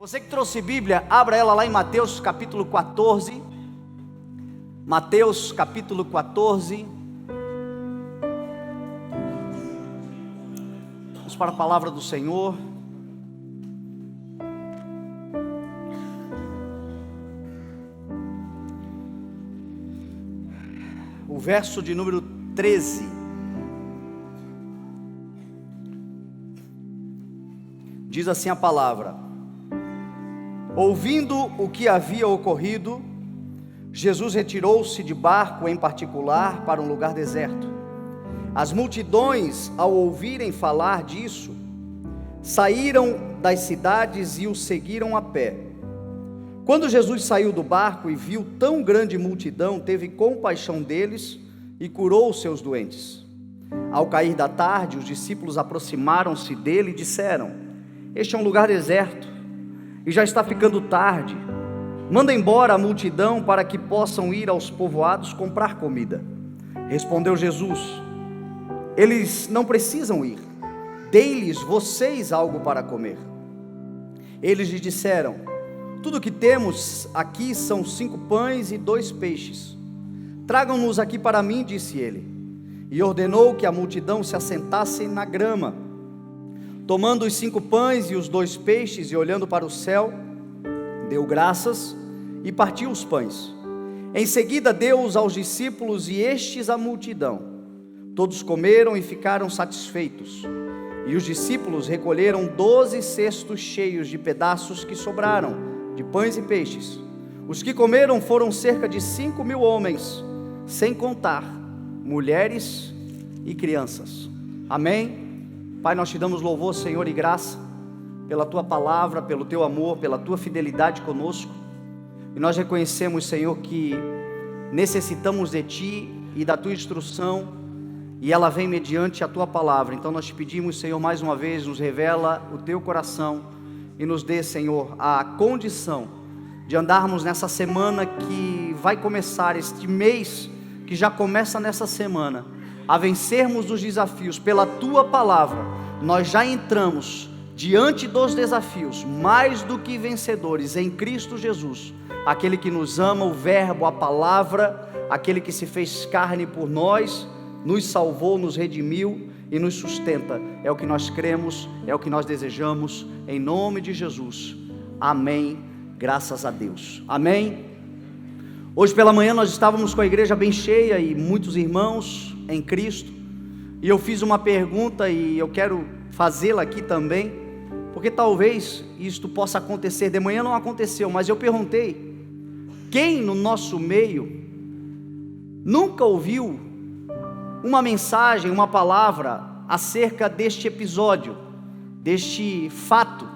Você que trouxe Bíblia, abra ela lá em Mateus capítulo 14. Mateus capítulo 14. Vamos para a palavra do Senhor. O verso de número 13. Diz assim a palavra: ouvindo o que havia ocorrido, Jesus retirou-se de barco em particular para um lugar deserto. As multidões, ao ouvirem falar disso, saíram das cidades e o seguiram a pé. Quando Jesus saiu do barco e viu tão grande multidão, teve compaixão deles e curou os seus doentes. Ao cair da tarde, os discípulos aproximaram-se dele e disseram: este é um lugar deserto e já está ficando tarde. Manda embora a multidão para que possam ir aos povoados comprar comida. Respondeu Jesus: eles não precisam ir, dei-lhes vocês algo para comer. Eles lhe disseram: tudo o que temos aqui são 5 pães e 2 peixes. Tragam-nos aqui para mim, disse ele. E ordenou que a multidão se assentasse na grama. Tomando os 5 pães e os 2 peixes e olhando para o céu, deu graças e partiu os pães. Em seguida deu-os aos discípulos e estes à multidão. Todos comeram e ficaram satisfeitos. E os discípulos recolheram 12 cestos cheios de pedaços que sobraram, de pães e peixes. Os que comeram foram cerca de 5.000 homens, sem contar mulheres e crianças. Amém? Pai, nós te damos louvor, Senhor, e graça pela tua palavra, pelo teu amor, pela tua fidelidade conosco. E nós reconhecemos, Senhor, que necessitamos de ti e da tua instrução, e ela vem mediante a tua palavra. Então nós te pedimos, Senhor, mais uma vez, nos revela o teu coração e nos dê, Senhor, a condição de andarmos nessa semana que vai começar, este mês que já começa nessa semana, a vencermos os desafios pela tua palavra. Nós já entramos diante dos desafios mais do que vencedores em Cristo Jesus, aquele que nos ama, o verbo, a palavra, aquele que se fez carne por nós, nos salvou, nos redimiu e nos sustenta. É o que nós cremos, é o que nós desejamos, em nome de Jesus. Amém, graças a Deus. Amém. Hoje pela manhã nós estávamos com a igreja bem cheia e muitos irmãos em Cristo, e eu fiz uma pergunta e eu quero fazê-la aqui também, porque talvez isto possa acontecer. De manhã não aconteceu, mas eu perguntei: quem no nosso meio nunca ouviu uma mensagem, uma palavra acerca deste episódio, deste fato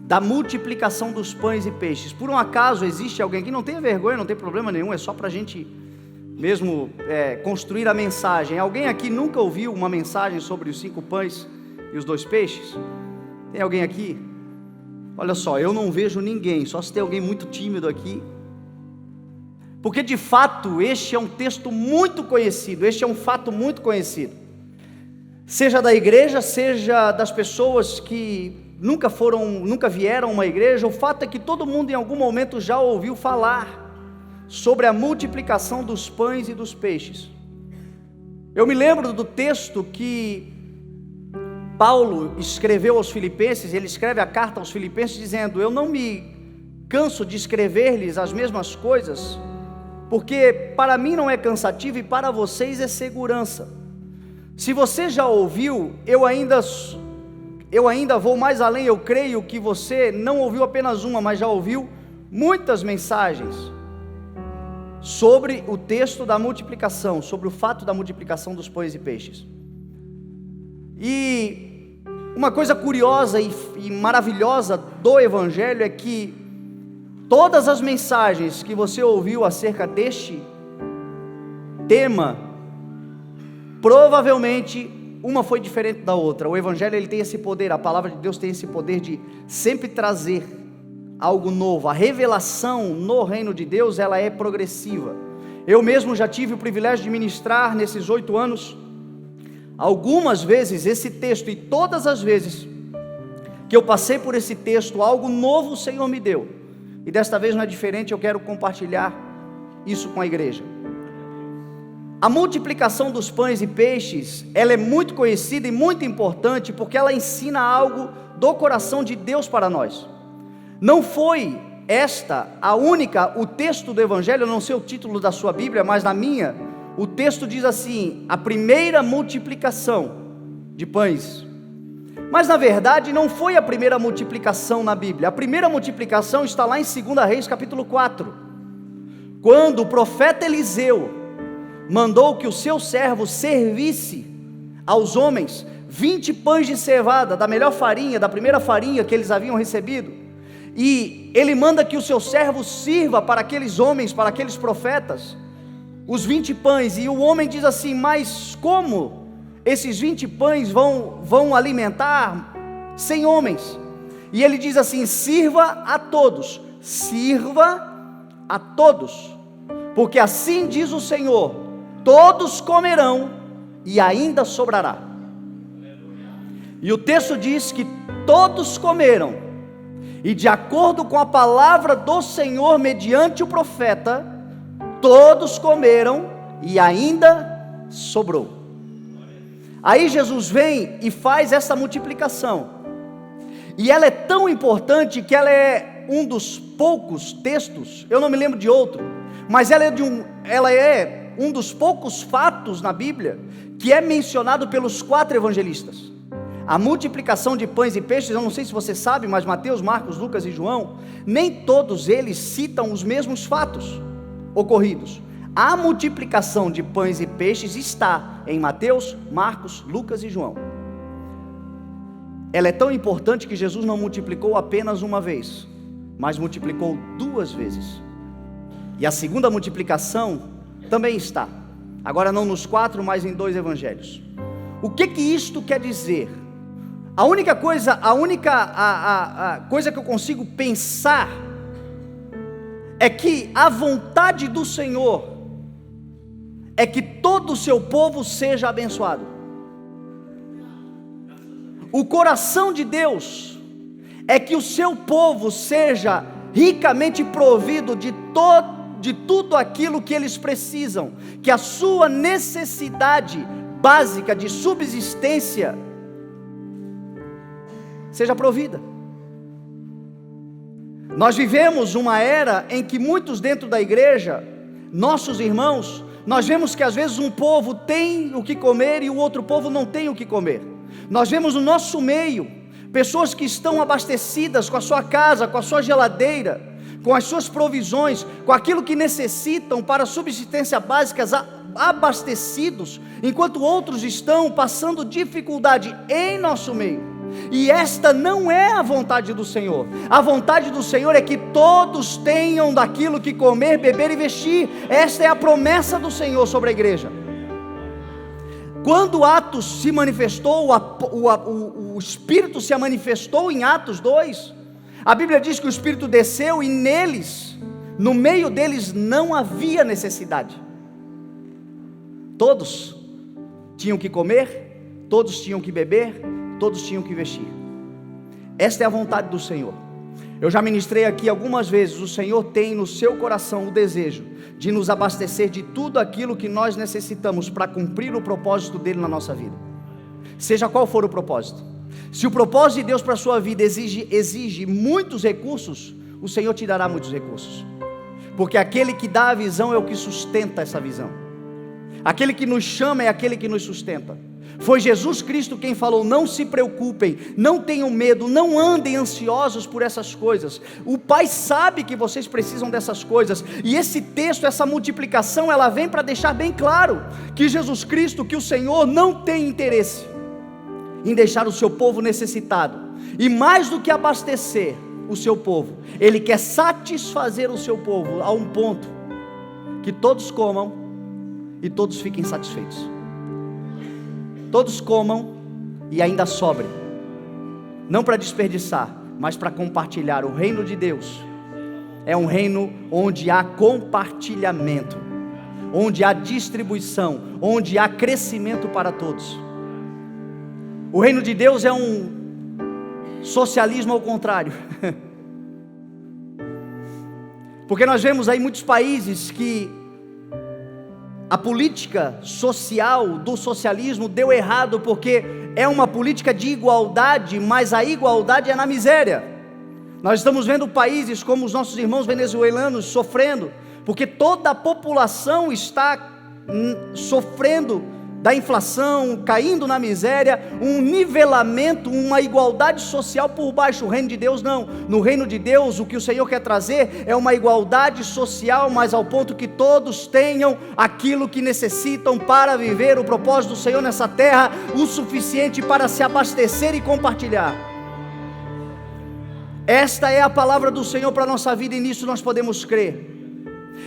da multiplicação dos pães e peixes? Por um acaso existe alguém que não tenha vergonha, não tem problema nenhum, é só para a gente mesmo construir a mensagem. Alguém aqui nunca ouviu uma mensagem sobre os 5 pães e os 2 peixes? Tem alguém aqui? Olha só, eu não vejo ninguém, só se tem alguém muito tímido aqui, porque de fato este é um texto muito conhecido, este é um fato muito conhecido, seja da igreja, seja das pessoas que nunca vieram a uma igreja. O fato é que todo mundo em algum momento já ouviu falar sobre a multiplicação dos pães e dos peixes. Eu me lembro do texto que Paulo escreveu aos Filipenses. Ele escreve a carta aos Filipenses dizendo: eu não me canso de escrever-lhes as mesmas coisas, porque para mim não é cansativo e para vocês é segurança. Se você já ouviu, eu ainda vou mais além. Eu creio que você não ouviu apenas uma, mas já ouviu muitas mensagens sobre o texto da multiplicação, sobre o fato da multiplicação dos pães e peixes. E uma coisa curiosa e maravilhosa do Evangelho é que todas as mensagens que você ouviu acerca deste tema, provavelmente uma foi diferente da outra. O Evangelho, ele tem esse poder, a palavra de Deus tem esse poder de sempre trazer algo novo. A revelação no reino de Deus, ela é progressiva. Eu mesmo já tive o privilégio de ministrar nesses 8 anos, algumas vezes esse texto, e todas as vezes que eu passei por esse texto, algo novo o Senhor me deu, e desta vez não é diferente, eu quero compartilhar isso com a igreja. A multiplicação dos pães e peixes, ela é muito conhecida e muito importante, porque ela ensina algo do coração de Deus para nós. Não foi esta a única, o texto do Evangelho, eu não sei o título da sua Bíblia, mas na minha, o texto diz assim, a primeira multiplicação de pães. Mas na verdade não foi a primeira multiplicação na Bíblia. A primeira multiplicação está lá em 2 Reis capítulo 4, quando o profeta Eliseu mandou que o seu servo servisse aos homens 20 pães de cevada, da melhor farinha, da primeira farinha que eles haviam recebido, e ele manda que o seu servo sirva para aqueles homens, para aqueles profetas, os 20 pães, e o homem diz assim, mas como esses 20 pães vão alimentar 100 homens? E ele diz assim, sirva a todos, porque assim diz o Senhor, todos comerão e ainda sobrará. E o texto diz que todos comeram, e de acordo com a palavra do Senhor mediante o profeta, todos comeram e ainda sobrou. Aí Jesus vem e faz essa multiplicação, e ela é tão importante que ela é um dos poucos textos, eu não me lembro de outro, mas ela é um dos poucos fatos na Bíblia que é mencionado pelos 4 evangelistas. A multiplicação de pães e peixes, eu não sei se você sabe, mas Mateus, Marcos, Lucas e João, nem todos eles citam os mesmos fatos ocorridos. A multiplicação de pães e peixes está em Mateus, Marcos, Lucas e João. Ela é tão importante que Jesus não multiplicou apenas uma vez, mas multiplicou 2 vezes. E a segunda multiplicação também está, agora não nos 4, mas em 2 evangelhos. O que isto quer dizer? A única coisa que eu consigo pensar é que a vontade do Senhor é que todo o seu povo seja abençoado. O coração de Deus é que o seu povo seja ricamente provido de tudo aquilo que eles precisam, que a sua necessidade básica de subsistência seja provida. Nós vivemos uma era em que muitos dentro da igreja, nossos irmãos, nós vemos que às vezes um povo tem o que comer e o outro povo não tem o que comer. Nós vemos no nosso meio pessoas que estão abastecidas com a sua casa, com a sua geladeira, com as suas provisões, com aquilo que necessitam para subsistência básica, abastecidos, enquanto outros estão passando dificuldade em nosso meio. E esta não é a vontade do Senhor. A vontade do Senhor é que todos tenham daquilo que comer, beber e vestir. Esta é a promessa do Senhor sobre a igreja. Quando Atos se manifestou, o Espírito se manifestou em Atos 2, a Bíblia diz que o Espírito desceu e neles, no meio deles não havia necessidade. Todos tinham que comer, todos tinham que beber, todos tinham que vestir. Esta é a vontade do Senhor. Eu já ministrei aqui algumas vezes, o Senhor tem no seu coração o desejo de nos abastecer de tudo aquilo que nós necessitamos para cumprir o propósito dele na nossa vida, seja qual for o propósito. Se o propósito de Deus para a sua vida exige muitos recursos, o Senhor te dará muitos recursos, porque aquele que dá a visão é o que sustenta essa visão, aquele que nos chama é aquele que nos sustenta. Foi Jesus Cristo quem falou: não se preocupem, não tenham medo, não andem ansiosos por essas coisas. O Pai sabe que vocês precisam dessas coisas, e esse texto, essa multiplicação, ela vem para deixar bem claro que Jesus Cristo, que o Senhor não tem interesse em deixar o seu povo necessitado, e mais do que abastecer o seu povo, Ele quer satisfazer o seu povo a um ponto que todos comam e todos fiquem satisfeitos. Todos comam e ainda sobre, não para desperdiçar, mas para compartilhar. O reino de Deus é um reino onde há compartilhamento, onde há distribuição, onde há crescimento para todos. O reino de Deus é socialismo ao contrário. Porque nós vemos aí muitos países que a política social do socialismo deu errado, porque é uma política de igualdade, mas a igualdade é na miséria. Nós estamos vendo países como os nossos irmãos venezuelanos sofrendo, porque toda a população está sofrendo da inflação, caindo na miséria, um nivelamento, uma igualdade social por baixo. O reino de Deus não. No reino de Deus, o que o Senhor quer trazer é uma igualdade social, mas ao ponto que todos tenham aquilo que necessitam para viver o propósito do Senhor nessa terra, o suficiente para se abastecer e compartilhar. Esta é a palavra do Senhor para a nossa vida, e nisso nós podemos crer.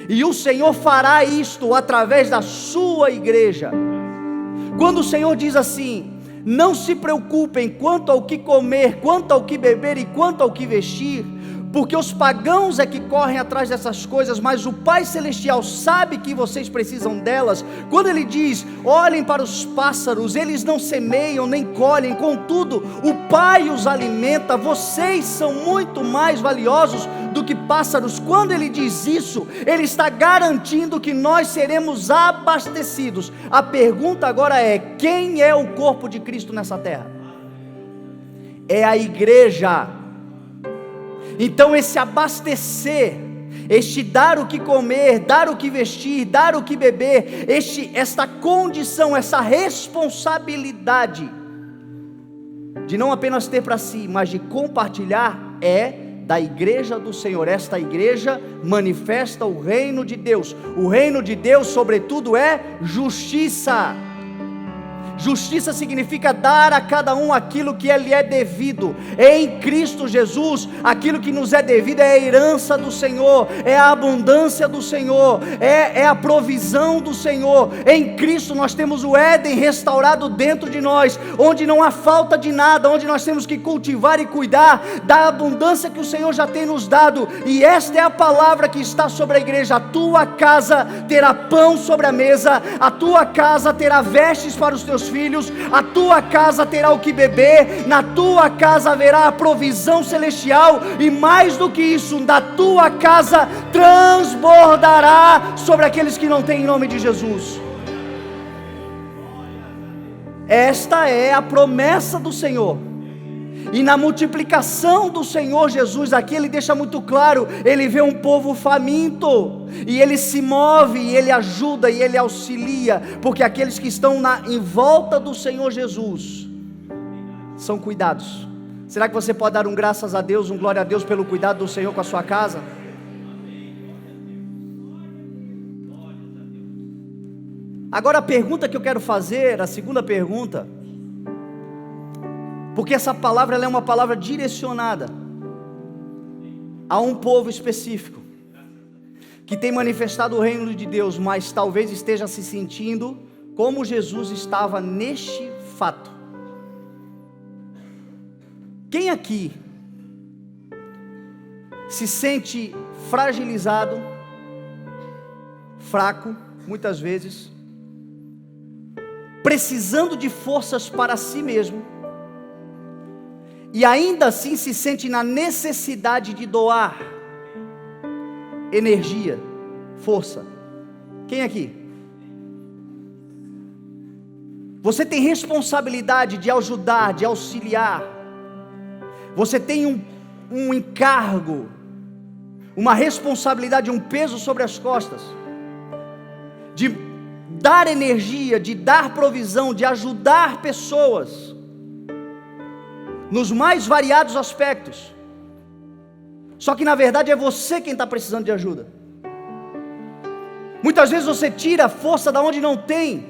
E o Senhor fará isto através da sua igreja. Quando o Senhor diz assim: não se preocupem quanto ao que comer, quanto ao que beber e quanto ao que vestir, porque os pagãos é que correm atrás dessas coisas, mas o Pai Celestial sabe que vocês precisam delas. Quando Ele diz: olhem para os pássaros, eles não semeiam nem colhem, contudo o Pai os alimenta, vocês são muito mais valiosos do que pássaros. Quando Ele diz isso, Ele está garantindo que nós seremos abastecidos. A pergunta agora é: quem é o corpo de Cristo nessa terra? É a igreja. Então esse abastecer, este dar o que comer, dar o que vestir, dar o que beber, esta condição, essa responsabilidade de não apenas ter para si, mas de compartilhar, é da igreja do Senhor. Esta igreja manifesta o reino de Deus. O reino de Deus, sobretudo, é justiça. Justiça significa dar a cada um aquilo que lhe é devido. Em Cristo Jesus, aquilo que nos é devido é a herança do Senhor, é a abundância do Senhor, é a provisão do Senhor. Em Cristo nós temos o Éden restaurado dentro de nós, onde não há falta de nada, onde nós temos que cultivar e cuidar da abundância que o Senhor já tem nos dado. E esta é a palavra que está sobre a igreja: a tua casa terá pão sobre a mesa, a tua casa terá vestes para os teus filhos, a tua casa terá o que beber, na tua casa haverá a provisão celestial, e mais do que isso, da tua casa transbordará sobre aqueles que não têm, em nome de Jesus. Esta é a promessa do Senhor. E na multiplicação do Senhor Jesus, aqui Ele deixa muito claro: Ele vê um povo faminto, e Ele se move, e Ele ajuda, e Ele auxilia, porque aqueles que estão em volta do Senhor Jesus são cuidados. Será que você pode dar um graças a Deus, um glória a Deus pelo cuidado do Senhor com a sua casa? Agora a pergunta que eu quero fazer, a segunda pergunta, porque essa palavra, ela é uma palavra direcionada a um povo específico, que tem manifestado o reino de Deus, mas talvez esteja se sentindo como Jesus estava neste fato. Quem aqui se sente fragilizado, fraco, muitas vezes, precisando de forças para si mesmo, e ainda assim se sente na necessidade de doar energia, força? Quem aqui? Você tem responsabilidade de ajudar, de auxiliar. Você tem um encargo, uma responsabilidade, um peso sobre as costas, de dar energia, de dar provisão, de ajudar pessoas nos mais variados aspectos. Só que na verdade é você quem está precisando de ajuda. Muitas vezes você tira a força da onde não tem.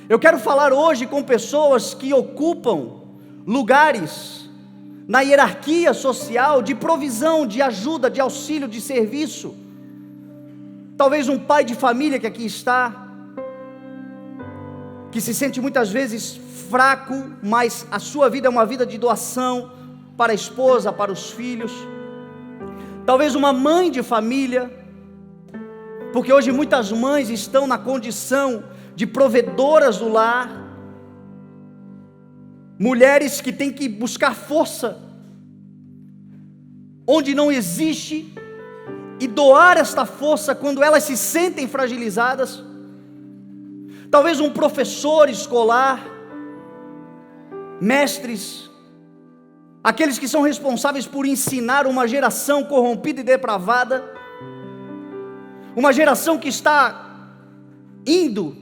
Eu quero falar hoje com pessoas que ocupam lugares na hierarquia social de provisão, de ajuda, de auxílio, de serviço. Talvez um pai de família que aqui está, que se sente muitas vezes fraco, mas a sua vida é uma vida de doação para a esposa, para os filhos. Talvez uma mãe de família, porque hoje muitas mães estão na condição de provedoras do lar. mulheres que têm que buscar força onde não existe e doar esta força quando elas se sentem fragilizadas. Talvez um professor escolar, mestres, aqueles que são responsáveis por ensinar uma geração corrompida e depravada, uma geração que está indo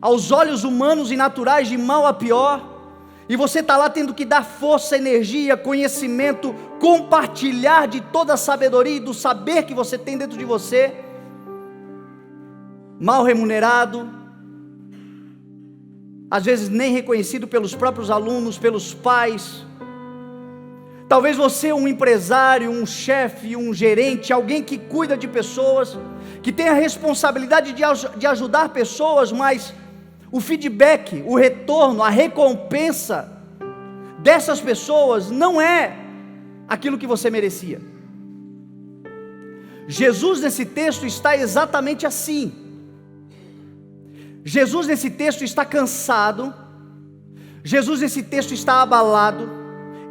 aos olhos humanos e naturais de mal a pior, e você está lá tendo que dar força, energia, conhecimento, compartilhar de toda a sabedoria e do saber que você tem dentro de você, mal remunerado, às vezes nem reconhecido pelos próprios alunos, pelos pais. Talvez você, um empresário, um chefe, um gerente, alguém que cuida de pessoas, que tem a responsabilidade de ajudar pessoas, mas o feedback, o retorno, a recompensa dessas pessoas não é aquilo que você merecia. Jesus nesse texto está exatamente assim. Jesus nesse texto está cansado, Jesus nesse texto está abalado,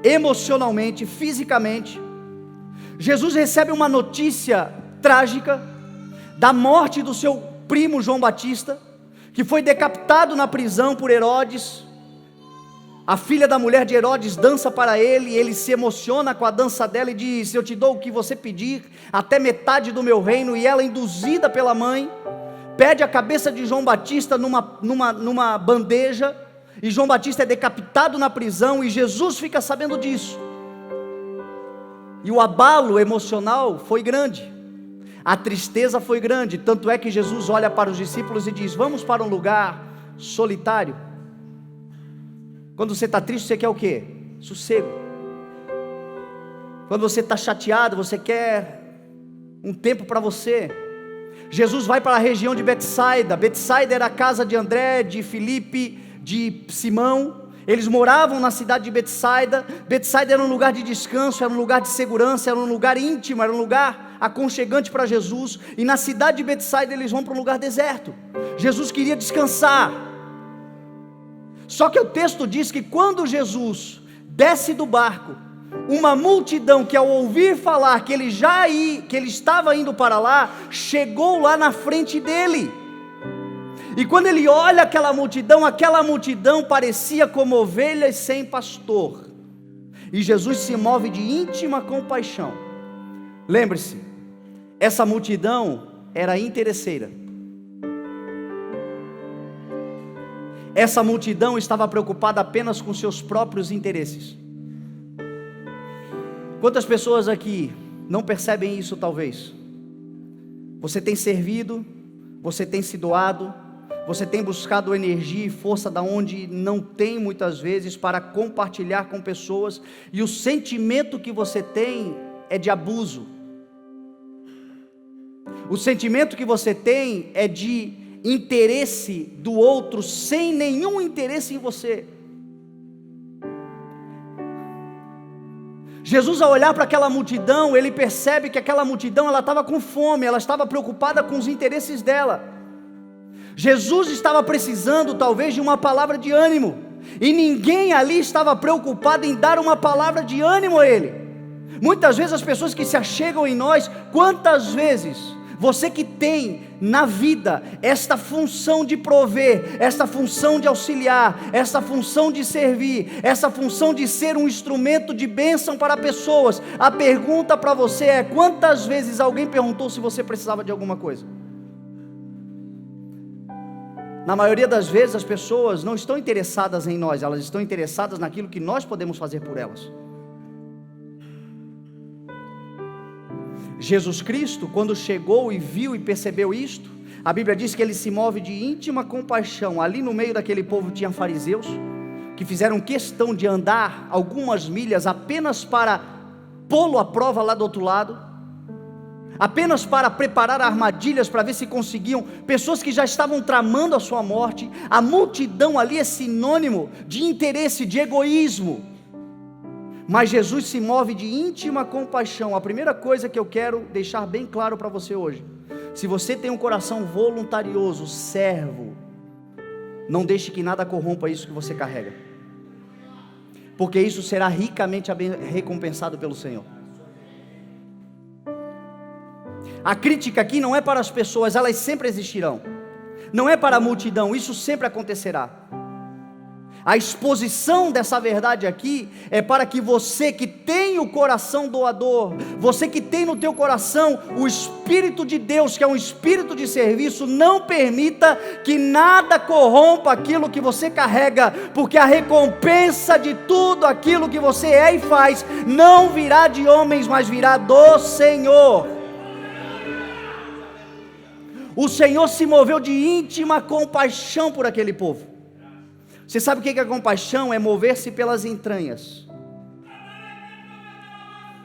emocionalmente, fisicamente. Jesus recebe uma notícia trágica da morte do seu primo João Batista, que foi decapitado na prisão por Herodes. A filha da mulher de Herodes dança para ele, e ele se emociona com a dança dela e diz: eu te dou o que você pedir, até metade do meu reino. E ela, induzida pela mãe, pede a cabeça de João Batista numa bandeja, e João Batista é decapitado na prisão, e Jesus fica sabendo disso, e o abalo emocional foi grande, a tristeza foi grande, tanto é que Jesus olha para os discípulos e diz: vamos para um lugar solitário. Quando você está triste, você quer o quê? Sossego. Quando você está chateado, você quer um tempo para você. Jesus vai para a região de Betsaida. Betsaida era a casa de André, de Filipe, de Simão. Eles moravam na cidade de Betsaida. Betsaida era um lugar de descanso, era um lugar de segurança, era um lugar íntimo, era um lugar aconchegante para Jesus. E na cidade de Betsaida eles vão para um lugar deserto. Jesus queria descansar. Só que o texto diz que quando Jesus desce do barco, uma multidão que, ao ouvir falar que ele estava indo para lá, chegou lá na frente dele. E quando ele olha aquela multidão parecia como ovelhas sem pastor. E Jesus se move de íntima compaixão. Lembre-se, essa multidão era interesseira. Essa multidão estava preocupada apenas com seus próprios interesses. Quantas pessoas aqui não percebem isso talvez? Você tem servido, você tem se doado, você tem buscado energia e força da onde não tem muitas vezes para compartilhar com pessoas, e o sentimento que você tem é de abuso. O sentimento que você tem é de interesse do outro, sem nenhum interesse em você. Jesus, ao olhar para aquela multidão, ele percebe que aquela multidão, ela estava com fome, ela estava preocupada com os interesses dela. Jesus estava precisando talvez de uma palavra de ânimo, e ninguém ali estava preocupado em dar uma palavra de ânimo a ele. Muitas vezes as pessoas que se achegam em nós, quantas vezes você que tem na vida esta função de prover, esta função de auxiliar, esta função de servir, essa função de ser um instrumento de bênção para pessoas, a pergunta para você é: quantas vezes alguém perguntou se você precisava de alguma coisa? Na maioria das vezes as pessoas não estão interessadas em nós, elas estão interessadas naquilo que nós podemos fazer por elas. Jesus Cristo, quando chegou e viu e percebeu isto, a Bíblia diz que ele se move de íntima compaixão. Ali no meio daquele povo tinha fariseus, que fizeram questão de andar algumas milhas apenas para pô-lo à prova lá do outro lado, apenas para preparar armadilhas para ver se conseguiam, pessoas que já estavam tramando a sua morte. A multidão ali é sinônimo de interesse, de egoísmo. Mas Jesus se move de íntima compaixão. A primeira coisa que eu quero deixar bem claro para você hoje: se você tem um coração voluntarioso, servo, não deixe que nada corrompa isso que você carrega. porque isso será ricamente recompensado pelo Senhor. A crítica aqui não é para as pessoas, elas sempre existirão. Não é para a multidão, isso sempre acontecerá. A exposição dessa verdade aqui é para que você que tem o coração doador, você que tem no teu coração o Espírito de Deus, que é um espírito de serviço, não permita que nada corrompa aquilo que você carrega, porque a recompensa de tudo aquilo que você é e faz, não virá de homens, mas virá do Senhor. O Senhor se moveu de íntima compaixão por aquele povo. Você sabe o que é compaixão? É mover-se pelas entranhas.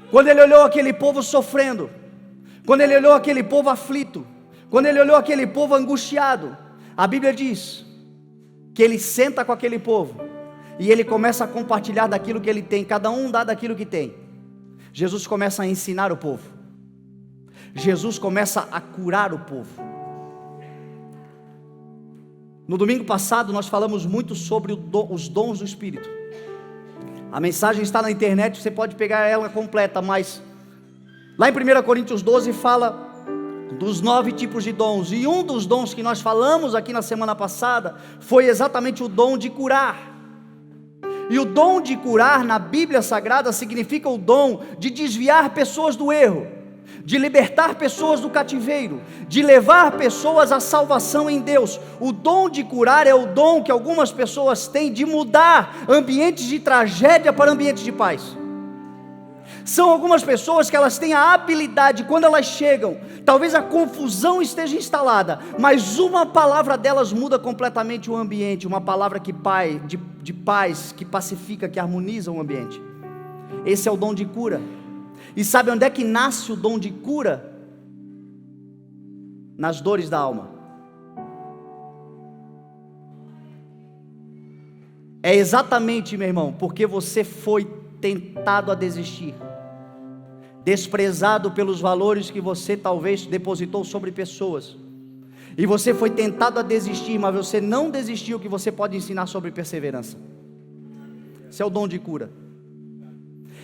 Quando ele olhou aquele povo sofrendo, quando ele olhou aquele povo aflito, quando ele olhou aquele povo angustiado, a Bíblia diz que ele senta com aquele povo e ele começa a compartilhar daquilo que ele tem, cada um dá daquilo que tem. Jesus começa a ensinar o povo, Jesus começa a curar o povo. No domingo passado nós falamos muito sobre os dons do Espírito. A mensagem está na internet, você pode pegar ela completa, mas lá em 1 Coríntios 12 fala dos 9 tipos de dons, e um dos dons que nós falamos aqui na semana passada foi exatamente o dom de curar. E o dom de curar na Bíblia Sagrada significa o dom de desviar pessoas do erro, de libertar pessoas do cativeiro, de levar pessoas à salvação em Deus. O dom de curar é o dom que algumas pessoas têm de mudar ambientes de tragédia para ambientes de paz. São algumas pessoas que elas têm a habilidade, quando elas chegam, talvez a confusão esteja instalada, mas uma palavra delas muda completamente o ambiente, uma palavra de paz, que pacifica, que harmoniza o ambiente. Esse é o dom de cura. E sabe onde é que nasce o dom de cura? Nas dores da alma. É exatamente, meu irmão, porque você foi tentado a desistir, desprezado pelos valores que você talvez depositou sobre pessoas, e você foi tentado a desistir, mas você não desistiu, que você pode ensinar sobre perseverança. Esse é o dom de cura.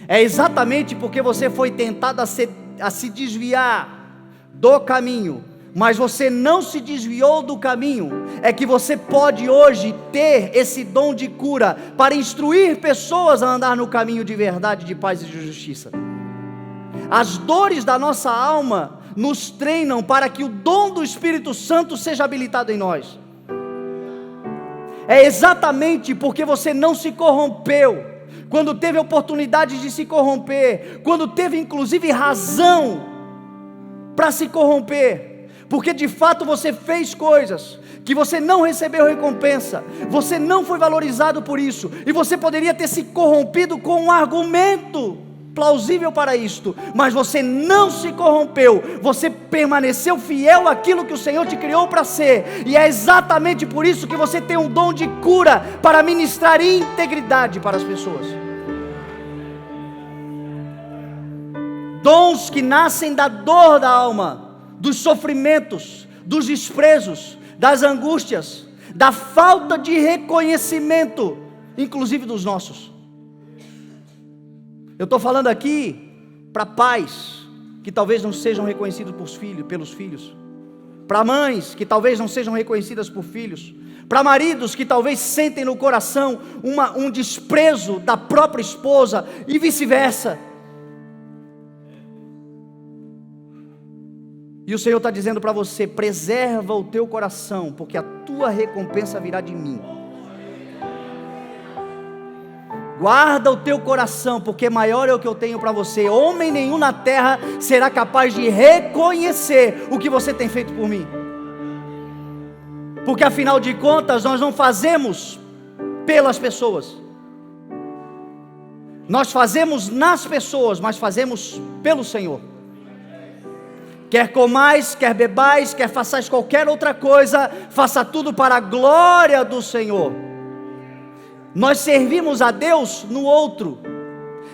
É exatamente porque você foi tentado a se desviar do caminho, mas você não se desviou do caminho, é que você pode hoje ter esse dom de cura, para instruir pessoas a andar no caminho de verdade, de paz e de justiça. As dores da nossa alma nos treinam para que o dom do Espírito Santo seja habilitado em nós. É exatamente porque você não se corrompeu, quando teve a oportunidade de se corromper, quando teve inclusive razão para se corromper, porque de fato você fez coisas que você não recebeu recompensa, você não foi valorizado por isso, e você poderia ter se corrompido com um argumento plausível para isto, mas você não se corrompeu, você permaneceu fiel àquilo que o Senhor te criou para ser, e é exatamente por isso que você tem um dom de cura, para ministrar integridade para as pessoas. Dons que nascem da dor da alma, dos sofrimentos, dos desprezos, das angústias, da falta de reconhecimento, inclusive dos nossos. Eu estou falando aqui para pais que talvez não sejam reconhecidos pelos filhos, para mães que talvez não sejam reconhecidas por filhos, para maridos que talvez sentem no coração um desprezo da própria esposa e vice-versa. E o Senhor está dizendo para você: preserva o teu coração, porque a tua recompensa virá de mim. Guarda o teu coração, porque maior é o que eu tenho para você. Homem nenhum na terra será capaz de reconhecer o que você tem feito por mim, porque afinal de contas nós não fazemos pelas pessoas, nós fazemos nas pessoas, mas fazemos pelo Senhor. Quer comais, quer bebais, quer façais qualquer outra coisa, faça tudo para a glória do Senhor. Nós servimos a Deus no outro.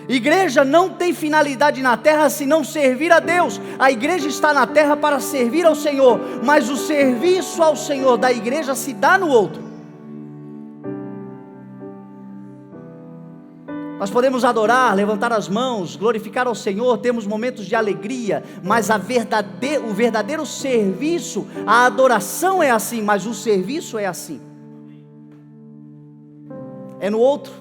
Igreja não tem finalidade na terra senão servir a Deus. A igreja está na terra para servir ao Senhor, mas o serviço ao Senhor da igreja se dá no outro. Nós podemos adorar, levantar as mãos, glorificar ao Senhor, temos momentos de alegria, mas o verdadeiro serviço, a adoração é assim, mas o serviço é assim. É no outro.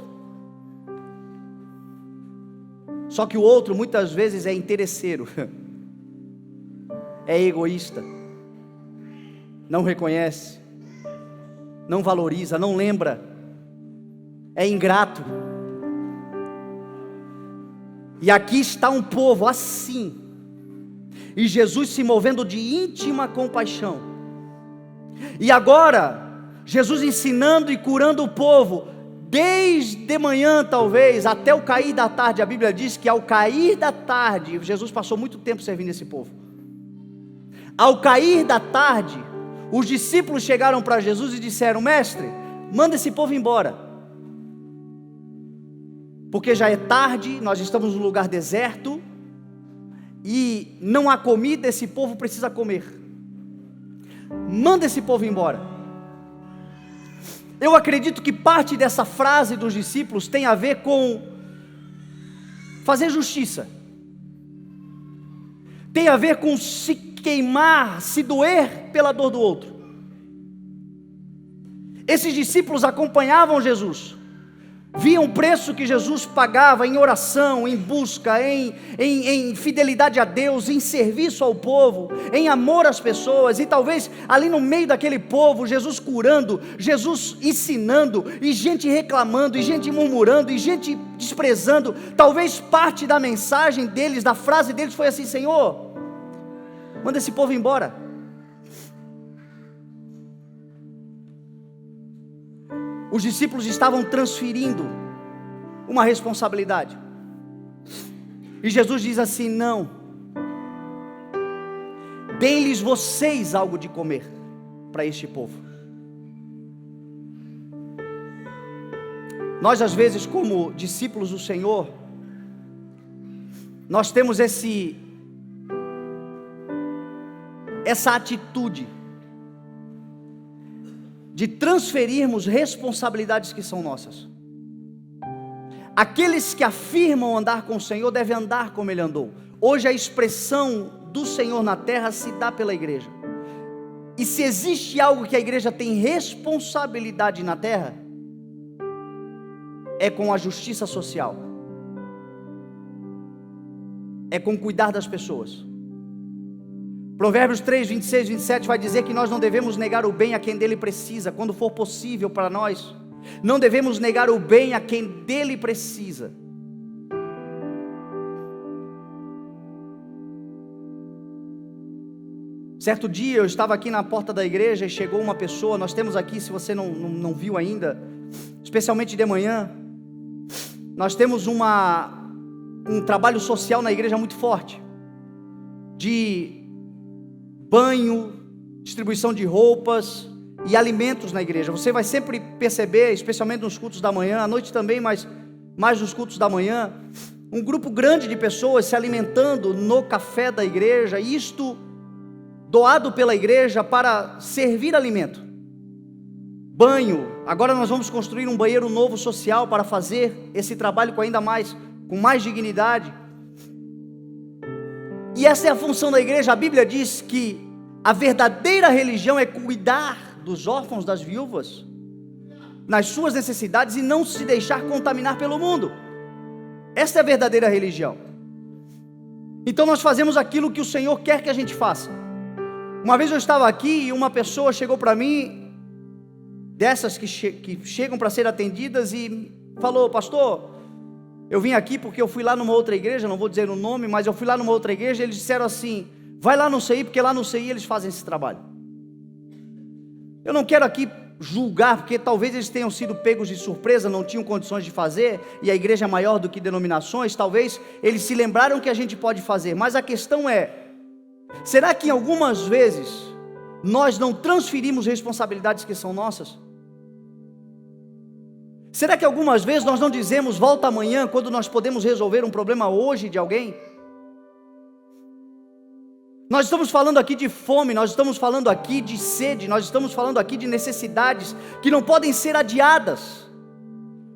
Só que o outro muitas vezes é interesseiro, é egoísta, não reconhece, não valoriza, não lembra, é ingrato. E aqui está um povo assim, e Jesus se movendo de íntima compaixão, e agora, Jesus ensinando e curando o povo, desde manhã talvez, até o cair da tarde. A Bíblia diz que ao cair da tarde, Jesus passou muito tempo servindo esse povo. Ao cair da tarde, os discípulos chegaram para Jesus e disseram: mestre, manda esse povo embora, porque já é tarde, nós estamos num lugar deserto, e não há comida, esse povo precisa comer. Manda esse povo embora. Eu acredito que parte dessa frase dos discípulos tem a ver com fazer justiça, tem a ver com se queimar, se doer pela dor do outro. Esses discípulos acompanhavam Jesus, viam o preço que Jesus pagava em oração, em busca, em fidelidade a Deus, em serviço ao povo, em amor às pessoas. E talvez ali no meio daquele povo, Jesus curando, Jesus ensinando, e gente reclamando, e gente murmurando, e gente desprezando. Talvez parte da mensagem deles, da frase deles foi assim: Senhor, manda esse povo embora. Os discípulos estavam transferindo uma responsabilidade, e Jesus diz assim: não, deem-lhes vocês algo de comer para este povo. Nós às vezes, como discípulos do Senhor, nós temos essa atitude de transferirmos responsabilidades que são nossas. Aqueles que afirmam andar com o Senhor devem andar como Ele andou. Hoje a expressão do Senhor na terra se dá pela igreja, e se existe algo que a igreja tem responsabilidade na terra, é com a justiça social, é com cuidar das pessoas. Provérbios 3, 26, 27 vai dizer que nós não devemos negar o bem a quem dele precisa, quando for possível para nós. Não devemos negar o bem a quem dele precisa. Certo dia eu estava aqui na porta da igreja e chegou uma pessoa. Nós temos aqui, se você não viu ainda, especialmente de manhã, nós temos um trabalho social na igreja muito forte, de banho, distribuição de roupas e alimentos na igreja. Você vai sempre perceber, especialmente nos cultos da manhã, à noite também, mas mais nos cultos da manhã, um grupo grande de pessoas se alimentando no café da igreja, isto doado pela igreja para servir alimento. Banho, agora nós vamos construir um banheiro novo social para fazer esse trabalho com mais dignidade. E essa é a função da igreja. A Bíblia diz que a verdadeira religião é cuidar dos órfãos, das viúvas, nas suas necessidades, e não se deixar contaminar pelo mundo. Essa é a verdadeira religião. Então nós fazemos aquilo que o Senhor quer que a gente faça. Uma vez eu estava aqui e uma pessoa chegou para mim, dessas que chegam para ser atendidas, e falou: pastor, eu vim aqui porque eu fui lá numa outra igreja, não vou dizer o nome, mas eu fui lá numa outra igreja, e eles disseram assim: vai lá no CI, porque lá no CI eles fazem esse trabalho. Eu não quero aqui julgar, porque talvez eles tenham sido pegos de surpresa, não tinham condições de fazer, e a igreja é maior do que denominações, talvez eles se lembraram que a gente pode fazer, mas a questão é, será que algumas vezes nós não transferimos responsabilidades que são nossas? Será que algumas vezes nós não dizemos volta amanhã, quando nós podemos resolver um problema hoje de alguém? Nós estamos falando aqui de fome, nós estamos falando aqui de sede, nós estamos falando aqui de necessidades que não podem ser adiadas.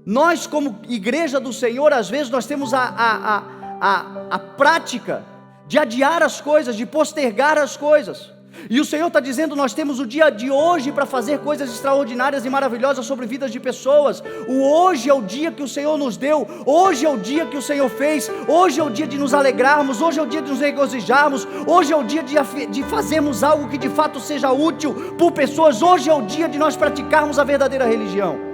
Nós, como igreja do Senhor, às vezes nós temos a prática de adiar as coisas, de postergar as coisas. E o Senhor está dizendo: nós temos o dia de hoje para fazer coisas extraordinárias e maravilhosas sobre vidas de pessoas. O hoje é o dia que o Senhor nos deu, hoje é o dia que o Senhor fez, hoje é o dia de nos alegrarmos, hoje é o dia de nos regozijarmos, hoje é o dia de fazermos algo que de fato seja útil por pessoas, hoje é o dia de nós praticarmos a verdadeira religião.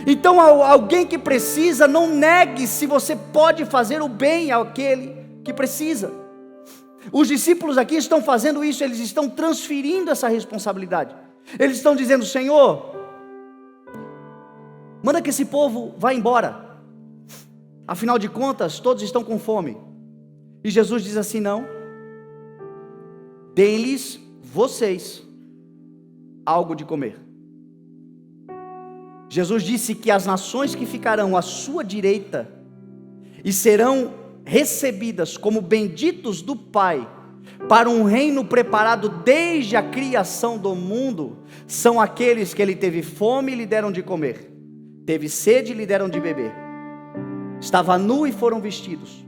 Então, alguém que precisa, não negue se você pode fazer o bem àquele que precisa. Os discípulos aqui estão fazendo isso, eles estão transferindo essa responsabilidade. Eles estão dizendo: Senhor, manda que esse povo vá embora, afinal de contas todos estão com fome. E Jesus diz assim: não, deem-lhes vocês algo de comer. Jesus disse que as nações que ficarão à sua direita e serão recebidas como benditos do Pai para um reino preparado desde a criação do mundo, são aqueles que ele teve fome e lhe deram de comer, teve sede e lhe deram de beber, estava nu e foram vestidos,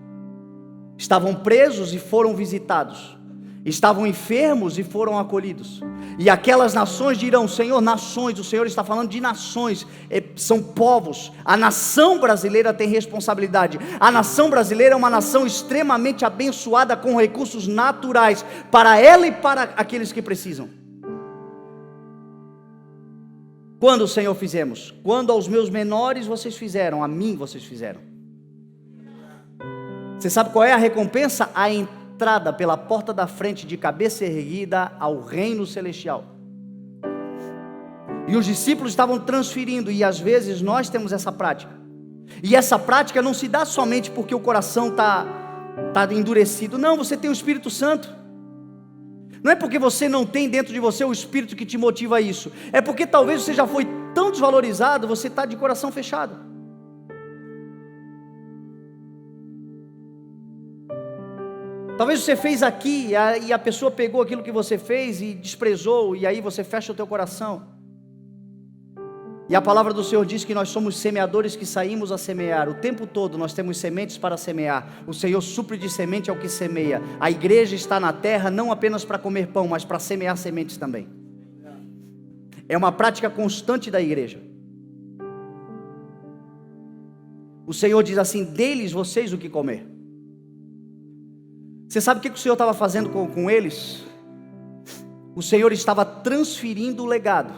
estavam presos e foram visitados, estavam enfermos e foram acolhidos. E aquelas nações dirão: Senhor, nações, o Senhor está falando de nações, são povos. A nação brasileira tem responsabilidade. A nação brasileira é uma nação extremamente abençoada com recursos naturais, para ela e para aqueles que precisam. Quando, Senhor, fizemos? Quando aos meus menores vocês fizeram, a mim vocês fizeram. Você sabe qual é a recompensa? A entrada pela porta da frente, de cabeça erguida, ao reino celestial. E os discípulos estavam transferindo, e às vezes nós temos essa prática. E essa prática não se dá somente porque o coração está endurecido. Não, você tem o Espírito Santo. Não é porque você não tem dentro de você o Espírito que te motiva a isso. É porque talvez você já foi tão desvalorizado, você está de coração fechado. Talvez você fez aqui e a pessoa pegou aquilo que você fez e desprezou, e aí você fecha o teu coração. E a palavra do Senhor diz que nós somos semeadores que saímos a semear. O tempo todo nós temos sementes para semear. O Senhor supre de semente ao que semeia. A igreja está na terra não apenas para comer pão, mas para semear sementes também. É uma prática constante da igreja. O Senhor diz assim: dê-lhes vocês o que comer. Você sabe o que o Senhor estava fazendo com eles? O Senhor estava transferindo o legado.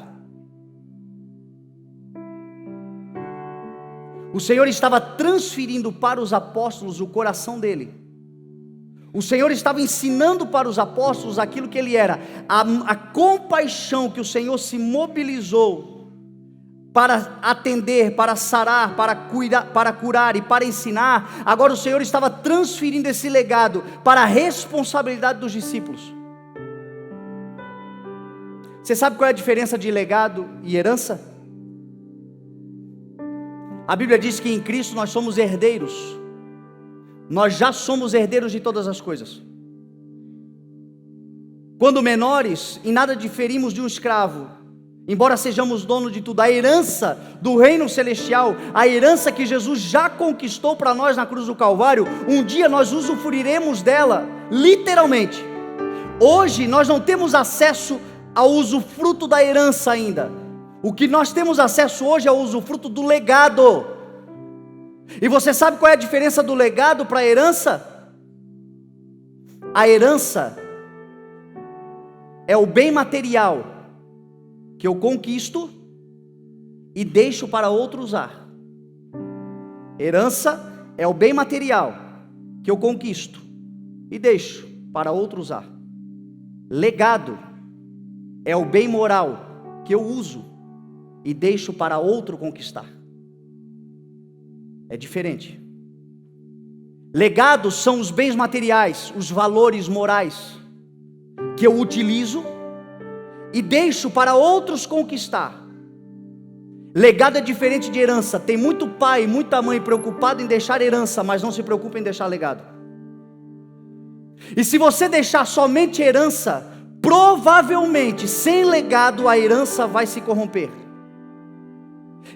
O Senhor estava transferindo para os apóstolos o coração dele. O Senhor estava ensinando para os apóstolos aquilo que ele era. A compaixão que o Senhor se mobilizou para atender, para sarar, para curar e para ensinar. Agora o Senhor estava transferindo esse legado para a responsabilidade dos discípulos. Você sabe qual é a diferença de legado e herança? A Bíblia diz que em Cristo nós somos herdeiros. Nós já somos herdeiros de todas as coisas. Quando menores, em nada diferimos de um escravo, embora sejamos donos de tudo. A herança do reino celestial, a herança que Jesus já conquistou para nós na cruz do Calvário, um dia nós usufruiremos dela, literalmente. Hoje nós não temos acesso ao usufruto da herança ainda. O que nós temos acesso hoje é o usufruto do legado. E você sabe qual é a diferença do legado para a herança? A herança é o bem material que eu conquisto e deixo para outro usar. Herança é o bem material que eu conquisto e deixo para outro usar. Legado é o bem moral que eu uso e deixo para outro conquistar. É diferente. Legados são os bens materiais, os valores morais que eu utilizo e deixo para outros conquistar. Legado é diferente de herança. Tem muito pai e muita mãe preocupado em deixar herança, mas não se preocupa em deixar legado. E se você deixar somente herança, provavelmente sem legado a herança vai se corromper.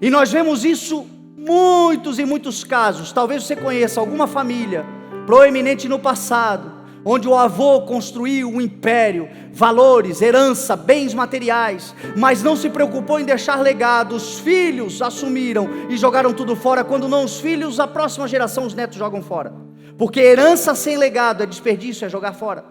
E nós vemos isso muitos e muitos casos. Talvez você conheça alguma família proeminente no passado, onde o avô construiu um império, valores, herança, bens materiais, mas não se preocupou em deixar legado. Os filhos assumiram e jogaram tudo fora. Quando não os filhos, a próxima geração, os netos jogam fora, porque herança sem legado é desperdício, é jogar fora.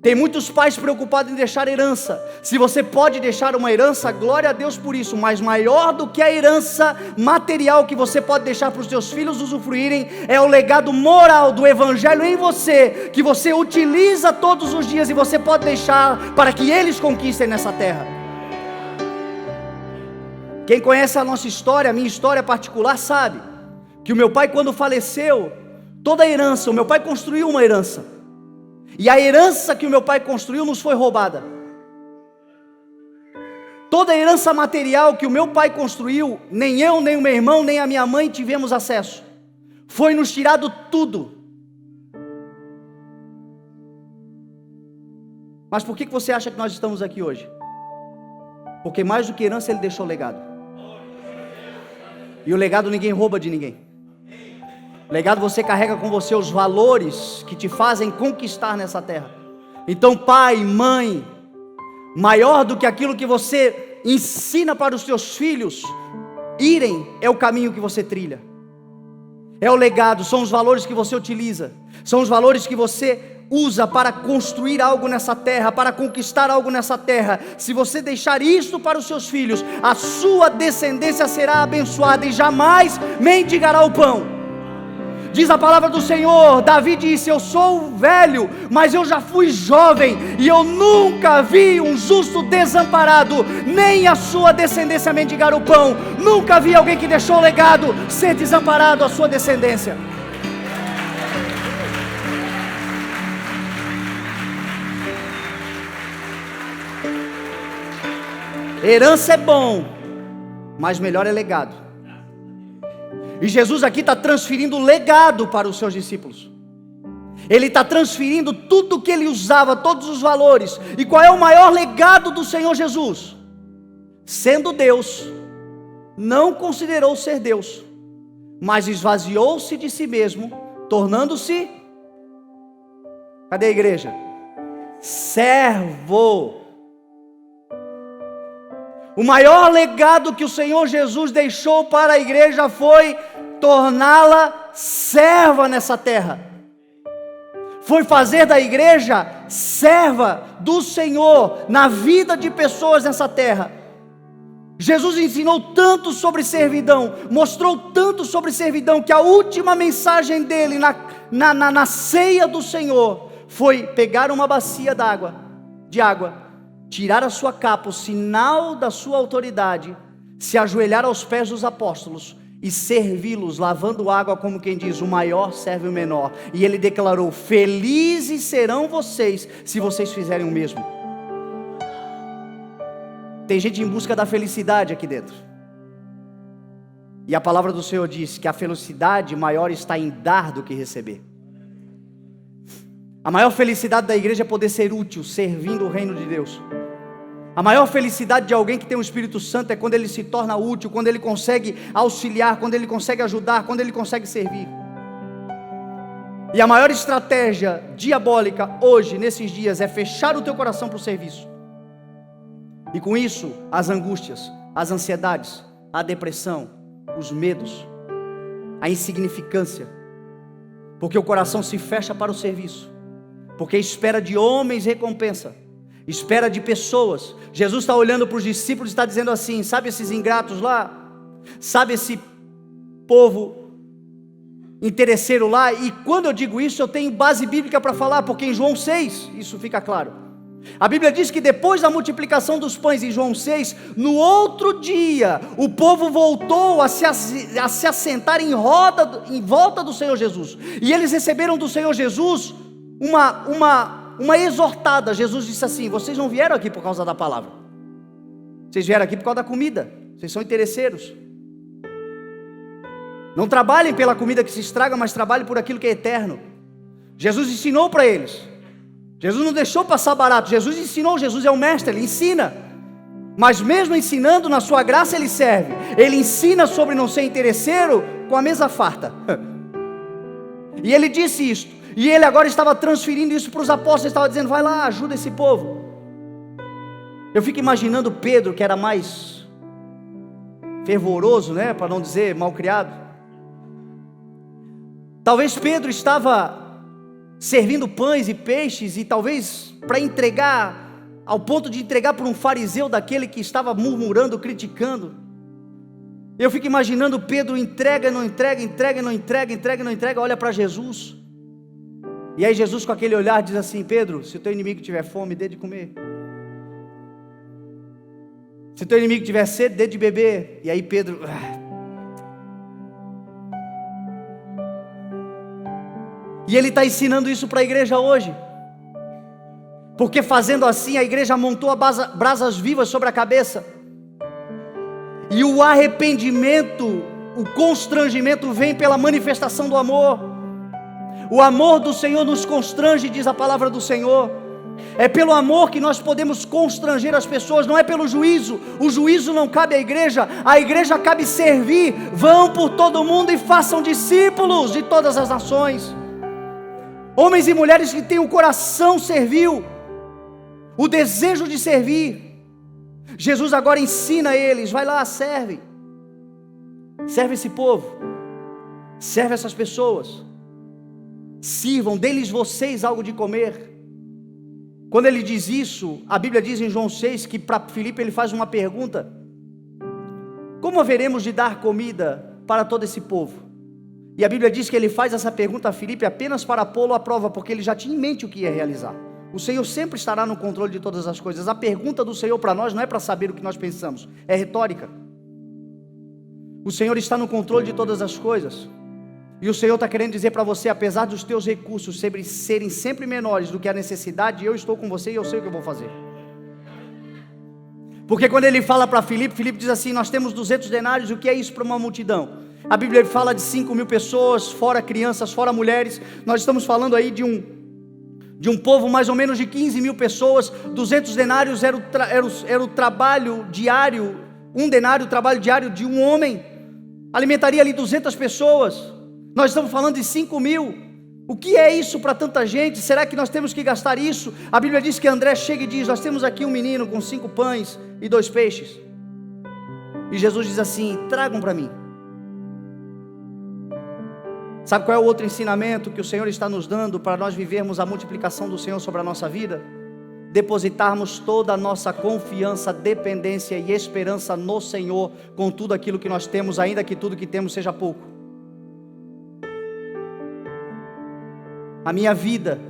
Tem muitos pais preocupados em deixar herança. Se você pode deixar uma herança, glória a Deus por isso, mas maior do que a herança material que você pode deixar para os seus filhos usufruírem, é o legado moral do Evangelho em você, que você utiliza todos os dias e você pode deixar para que eles conquistem nessa terra. Quem conhece a nossa história, a minha história particular, sabe que o meu pai, quando faleceu, toda a herança, o meu pai construiu uma herança, e a herança que o meu pai construiu nos foi roubada. Toda a herança material que o meu pai construiu, nem eu, nem o meu irmão, nem a minha mãe tivemos acesso. Foi nos tirado tudo. Mas por que você acha que nós estamos aqui hoje? Porque mais do que herança, ele deixou legado. E o legado ninguém rouba de ninguém. Legado, você carrega com você os valores que te fazem conquistar nessa terra. Então, pai, mãe, maior do que aquilo que você ensina para os seus filhos irem, é o caminho que você trilha. É o legado, são os valores que você utiliza, são os valores que você usa para construir algo nessa terra, para conquistar algo nessa terra. Se você deixar isto para os seus filhos, a sua descendência será abençoada e jamais mendigará o pão. Diz a palavra do Senhor, Davi disse: eu sou velho, mas eu já fui jovem, e eu nunca vi um justo desamparado, nem a sua descendência mendigar o pão. Nunca vi alguém que deixou legado ser desamparado, a sua descendência. Herança é bom, mas melhor é legado. E Jesus aqui está transferindo legado para os seus discípulos. Ele está transferindo tudo que ele usava, todos os valores. E qual é o maior legado do Senhor Jesus? Sendo Deus, não considerou ser Deus, mas esvaziou-se de si mesmo, tornando-se, cadê a igreja? Servo. O maior legado que o Senhor Jesus deixou para a igreja foi torná-la serva nessa terra. Foi fazer da igreja serva do Senhor na vida de pessoas nessa terra. Jesus ensinou tanto sobre servidão, mostrou tanto sobre servidão, que a última mensagem dele na ceia do Senhor foi pegar uma bacia de água, tirar a sua capa, o sinal da sua autoridade, se ajoelhar aos pés dos apóstolos e servi-los, lavando água, como quem diz: o maior serve o menor. E ele declarou: felizes serão vocês, se vocês fizerem o mesmo. Tem gente em busca da felicidade aqui dentro, e a palavra do Senhor diz que a felicidade maior está em dar do que receber. A maior felicidade da igreja é poder ser útil, servindo o reino de Deus. A maior felicidade de alguém que tem o Espírito Santo é quando ele se torna útil, quando ele consegue auxiliar, quando ele consegue ajudar, quando ele consegue servir. E a maior estratégia diabólica hoje, nesses dias, é fechar o teu coração para o serviço. E com isso, as angústias, as ansiedades, a depressão, os medos, a insignificância, porque o coração se fecha para o serviço, porque espera de homens recompensa, espera de pessoas. Jesus está olhando para os discípulos e está dizendo assim: sabe esses ingratos lá? Sabe esse povo interesseiro lá? E quando eu digo isso, eu tenho base bíblica para falar, porque em João 6, isso fica claro. A Bíblia diz que depois da multiplicação dos pães, em João 6, no outro dia, o povo voltou a se assentar em volta do Senhor Jesus, e eles receberam do Senhor Jesus uma exortada. Jesus disse assim: vocês não vieram aqui por causa da palavra, vocês vieram aqui por causa da comida, vocês são interesseiros. Não trabalhem pela comida que se estraga, mas trabalhem por aquilo que é eterno. Jesus ensinou para eles, Jesus não deixou passar barato, Jesus ensinou, Jesus é o mestre, ele ensina. Mas mesmo ensinando, na sua graça ele serve. Ele ensina sobre não ser interesseiro com a mesa farta. E ele disse isso. E ele agora estava transferindo isso para os apóstolos. Estava dizendo: vai lá, ajuda esse povo. Eu fico imaginando Pedro, que era mais fervoroso, né, para não dizer malcriado. Talvez Pedro estava servindo pães e peixes, e talvez para entregar, ao ponto de entregar para um fariseu, daquele que estava murmurando, criticando. Eu fico imaginando Pedro: entrega, não entrega, entrega, não entrega, entrega, não entrega, olha para Jesus. E aí Jesus, com aquele olhar, diz assim: Pedro, se o teu inimigo tiver fome, dê de comer. Se o teu inimigo tiver sede, dê de beber. E aí Pedro... E ele está ensinando isso para a igreja hoje. Porque fazendo assim, a igreja montou brasas vivas sobre a cabeça. E o arrependimento, o constrangimento vem pela manifestação do amor. O amor do Senhor nos constrange, diz a palavra do Senhor. É pelo amor que nós podemos constranger as pessoas, não é pelo juízo. O juízo não cabe à igreja, a igreja cabe servir. Vão por todo o mundo e façam discípulos de todas as nações. Homens e mulheres que têm o coração servil, o desejo de servir. Jesus agora ensina a eles: vai lá, serve esse povo, serve essas pessoas, sirvam, dê-lhes vocês algo de comer. Quando ele diz isso, a Bíblia diz em João 6 que para Filipe ele faz uma pergunta: como haveremos de dar comida para todo esse povo? E a Bíblia diz que ele faz essa pergunta a Filipe apenas para pô-lo à prova, porque ele já tinha em mente o que ia realizar. O Senhor sempre estará no controle de todas as coisas. A pergunta do Senhor para nós não é para saber o que nós pensamos, é retórica. O Senhor está no controle de todas as coisas. E o Senhor está querendo dizer para você: apesar dos teus recursos serem sempre menores do que a necessidade, eu estou com você e eu sei o que eu vou fazer. Porque quando ele fala para Filipe, Filipe diz assim: nós temos 200 denários, o que é isso para uma multidão? A Bíblia fala de 5.000 pessoas, fora crianças, fora mulheres. Nós estamos falando aí de um povo mais ou menos de 15.000 pessoas. 200 denários era o trabalho diário. Um denário, o trabalho diário de um homem, alimentaria ali 200 pessoas. Nós estamos falando de 5.000. O que é isso para tanta gente? Será que nós temos que gastar isso? A Bíblia diz que André chega e diz: nós temos aqui um menino com 5 pães e 2 peixes. E Jesus diz assim: tragam para mim. Sabe qual é o outro ensinamento que o Senhor está nos dando para nós vivermos a multiplicação do Senhor sobre a nossa vida? Depositarmos toda a nossa confiança, dependência e esperança no Senhor, com tudo aquilo que nós temos, ainda que tudo que temos seja pouco. A minha vida,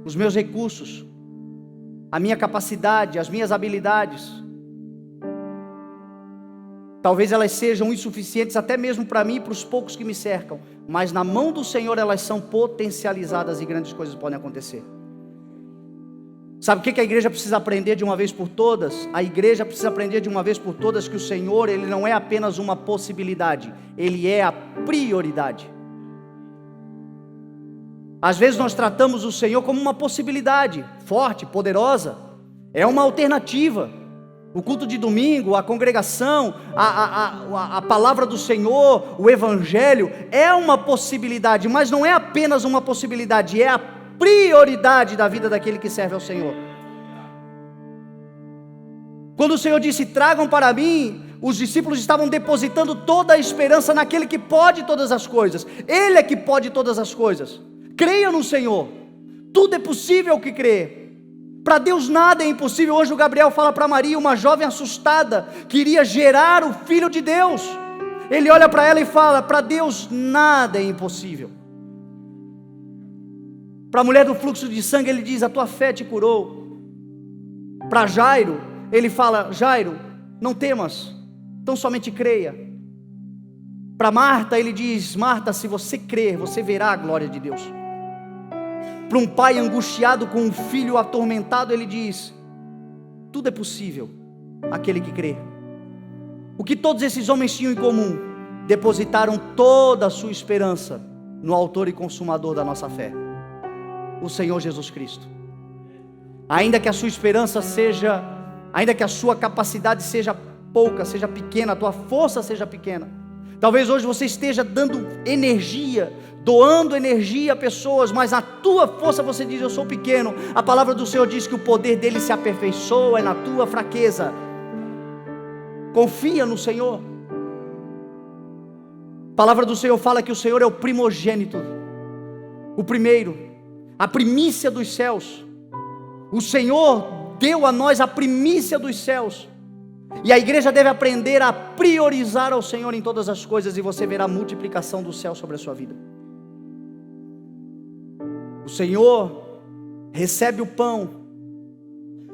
os meus recursos, a minha capacidade, as minhas habilidades, talvez elas sejam insuficientes até mesmo para mim e para os poucos que me cercam, mas na mão do Senhor elas são potencializadas e grandes coisas podem acontecer. Sabe o que a igreja precisa aprender de uma vez por todas? A igreja precisa aprender de uma vez por todas que o Senhor, Ele não é apenas uma possibilidade, Ele é a prioridade. Às vezes nós tratamos o Senhor como uma possibilidade forte, poderosa, é uma alternativa. O culto de domingo, a congregação, a palavra do Senhor, o Evangelho, é uma possibilidade, mas não é apenas uma possibilidade, é a prioridade da vida daquele que serve ao Senhor. Quando o Senhor disse: tragam para mim, os discípulos estavam depositando toda a esperança naquele que pode todas as coisas. Ele é que pode todas as coisas. Creia no Senhor, tudo é possível que crê. Para Deus nada é impossível. O anjo Gabriel fala para Maria, uma jovem assustada, que iria gerar o Filho de Deus. Ele olha para ela e fala: para Deus nada é impossível. Para a mulher do fluxo de sangue ele diz: a tua fé te curou. Para Jairo ele fala: Jairo, não temas, tão somente creia. Para Marta ele diz: Marta, se você crer, você verá a glória de Deus. Para um pai angustiado com um filho atormentado, ele diz: tudo é possível aquele que crê. O que todos esses homens tinham em comum? Depositaram toda a sua esperança no autor e consumador da nossa fé, o Senhor Jesus Cristo. Ainda que a sua esperança seja ainda que a sua capacidade seja pouca, seja pequena, a tua força seja pequena. Talvez hoje você esteja dando energia, doando energia a pessoas, mas a tua força você diz: eu sou pequeno. A palavra do Senhor diz que o poder dele se aperfeiçoa na tua fraqueza. Confia no Senhor. A palavra do Senhor fala que o Senhor é o primogênito, o primeiro, a primícia dos céus. O Senhor deu a nós a primícia dos céus. E a igreja deve aprender a priorizar ao Senhor em todas as coisas, e você verá a multiplicação do céu sobre a sua vida. O Senhor recebe o pão,